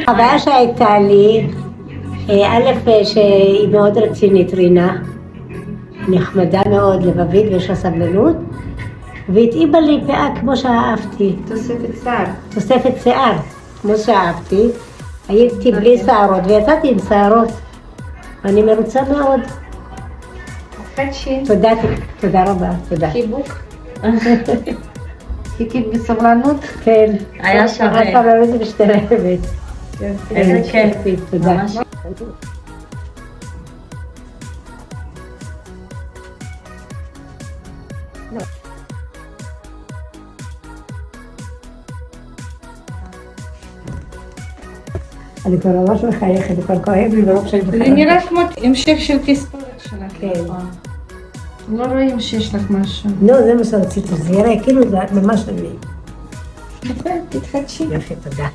הבעיה שהייתה לי, א', שהיא מאוד רצינית, רינה, נחמדה מאוד, לבבית ויש לה סבלנות, והתאימה לי פאה כמו שאהבתי. תוספת שיער. תוספת שיער, כמו שאהבתי. הייתי בלי שערות ויצאתי עם שערות. אני מרוצה מאוד. חדשי. תודה רבה, תודה. חיבוק. חיכית בסבלנות? כן. היה שווה. הסבלנות משתלבת. איזה כיף. תודה. ממש. אני כבר ממש מחייכת, כבר כואב לי ברוב שאני זה מחייכת. נראה כמו המשך של תספורת שלך. כן. לא רואים שיש לך משהו. לא, זה מה שרציתי, זה יראה כאילו זה ממש אני. יפה, תתחדשי. יפה, תודה.